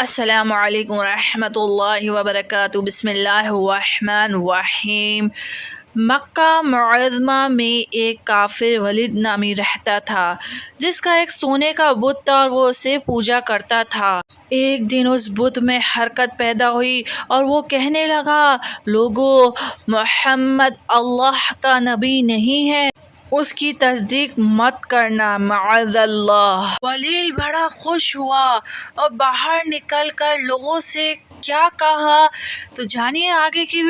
السلام علیکم ورحمۃ اللہ وبرکاتہ۔ بسم اللہ الرحمن الرحیم۔ مکہ معظمہ میں ایک کافر ولید نامی رہتا تھا، جس کا ایک سونے کا بت تھا اور وہ اسے پوجا کرتا تھا۔ ایک دن اس بت میں حرکت پیدا ہوئی اور وہ کہنے لگا، لوگو، محمد اللہ کا نبی نہیں ہے، اس کی تصدیق مت کرنا، معاذ اللہ۔ ولید بڑا خوش ہوا اور باہر نکل کر لوگوں سے کیا کہا تو جانیے آگے کی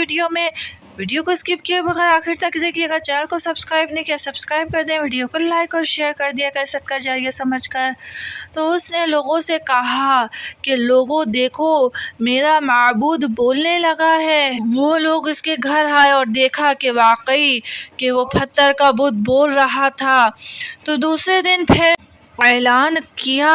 ویڈیو کو اسکپ کیے بغیر آخر تک دیکھیے۔ اگر چینل کو سبسکرائب نہیں کیا سبسکرائب کر دیں، ویڈیو کو لائک اور شیئر کر دیا کر، صدقہ جاریہ سمجھ کر۔ تو اس نے لوگوں سے کہا کہ لوگوں دیکھو، میرا معبود بولنے لگا ہے۔ وہ لوگ اس کے گھر آئے اور دیکھا کہ واقعی کہ وہ پتھر کا بت بول رہا تھا۔ تو دوسرے دن پھر اعلان کیا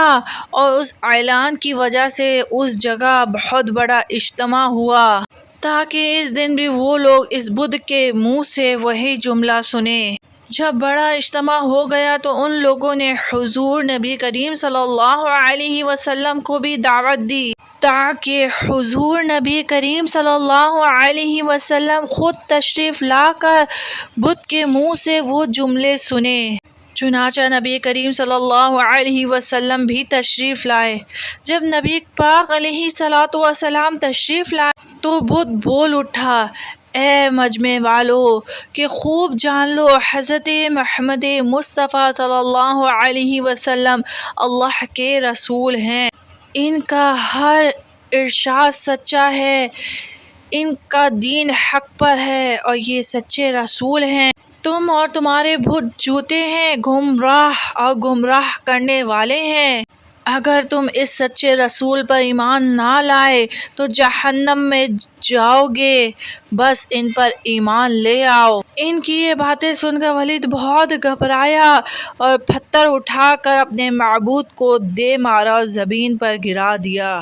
اور اس اعلان کی وجہ سے اس جگہ بہت بڑا اجتماع ہوا، تاکہ اس دن بھی وہ لوگ اس بت کے منہ سے وہی جملہ سنیں۔ جب بڑا اجتماع ہو گیا تو ان لوگوں نے حضور نبی کریم صلی اللہ علیہ وسلم کو بھی دعوت دی، تاکہ حضور نبی کریم صلی اللہ علیہ وسلم خود تشریف لا کر بت کے منہ سے وہ جملے سنیں۔ چنانچہ نبی کریم صلی اللہ علیہ وسلم بھی تشریف لائے۔ جب نبی پاک علیہ الصلوۃ والسلام تشریف لائے تو بت بول اٹھا، اے مجمع والو کہ خوب جان لو، حضرت محمد مصطفیٰ صلی اللہ علیہ وسلم اللہ کے رسول ہیں، ان کا ہر ارشاد سچا ہے، ان کا دین حق پر ہے اور یہ سچے رسول ہیں۔ تم اور تمہارے بت جھوٹے ہیں، گمراہ اور گمراہ کرنے والے ہیں۔ اگر تم اس سچے رسول پر ایمان نہ لائے تو جہنم میں جاؤ گے، بس ان پر ایمان لے آؤ۔ ان کی یہ باتیں سن کر ولید بہت گھبرایا اور پتھر اٹھا کر اپنے معبود کو دے مارا اور زمین پر گرا دیا۔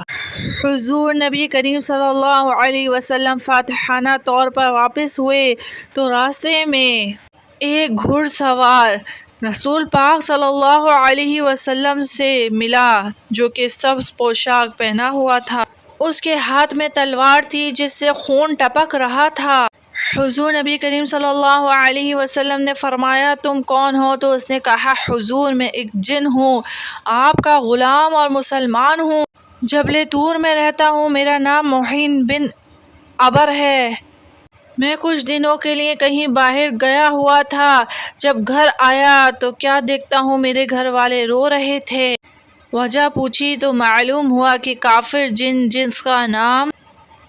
حضور نبی کریم صلی اللہ علیہ وسلم فاتحانہ طور پر واپس ہوئے تو راستے میں ایک گھڑ سوار رسول پاک صلی اللہ علیہ وسلم سے ملا، جو کہ سبز پوشاک پہنا ہوا تھا۔ اس کے ہاتھ میں تلوار تھی جس سے خون ٹپک رہا تھا۔ حضور نبی کریم صلی اللہ علیہ وسلم نے فرمایا، تم کون ہو؟ تو اس نے کہا، حضور میں ایک جن ہوں، آپ کا غلام اور مسلمان ہوں، جبل طور میں رہتا ہوں، میرا نام معین بن عبر ہے۔ میں کچھ دنوں کے لیے کہیں باہر گیا ہوا تھا، جب گھر آیا تو کیا دیکھتا ہوں میرے گھر والے رو رہے تھے۔ وجہ پوچھی تو معلوم ہوا کہ کافر جن جس کا نام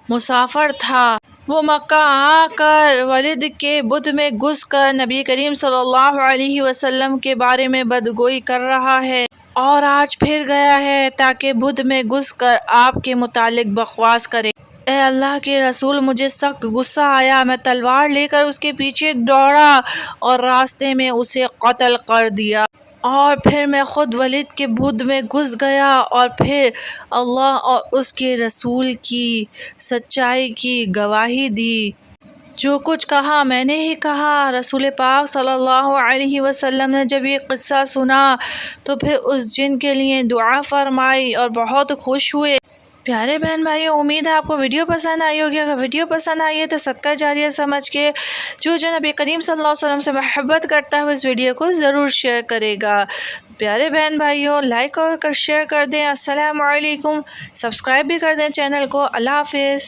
مسافر تھا، وہ مکہ آ کر ولید کے بت میں گھس کر نبی کریم صلی اللہ علیہ وسلم کے بارے میں بدگوئی کر رہا ہے، اور آج پھر گیا ہے تاکہ بت میں گھس کر آپ کے متعلق بکواس کرے۔ اے اللہ کے رسول، مجھے سخت غصہ آیا، میں تلوار لے کر اس کے پیچھے دوڑا اور راستے میں اسے قتل کر دیا، اور پھر میں خود ولید کے بت میں گھس گیا اور پھر اللہ اور اس کے رسول کی سچائی کی گواہی دی۔ جو کچھ کہا میں نے ہی کہا۔ رسول پاک صلی اللہ علیہ وسلم نے جب یہ قصہ سنا تو پھر اس جن کے لیے دعا فرمائی اور بہت خوش ہوئے۔ پیارے بہن بھائیوں، امید ہے آپ کو ویڈیو پسند آئی ہوگی۔ اگر ویڈیو پسند آئی ہے تو صدقہ جاریہ سمجھ کے جو نبی کریم صلی اللہ علیہ وسلم سے محبت کرتا ہے وہ اس ویڈیو کو ضرور شیئر کرے گا۔ پیارے بہن بھائیوں، لائک اور شیئر کر دیں۔ السلام علیکم، سبسکرائب بھی کر دیں چینل کو۔ اللہ حافظ۔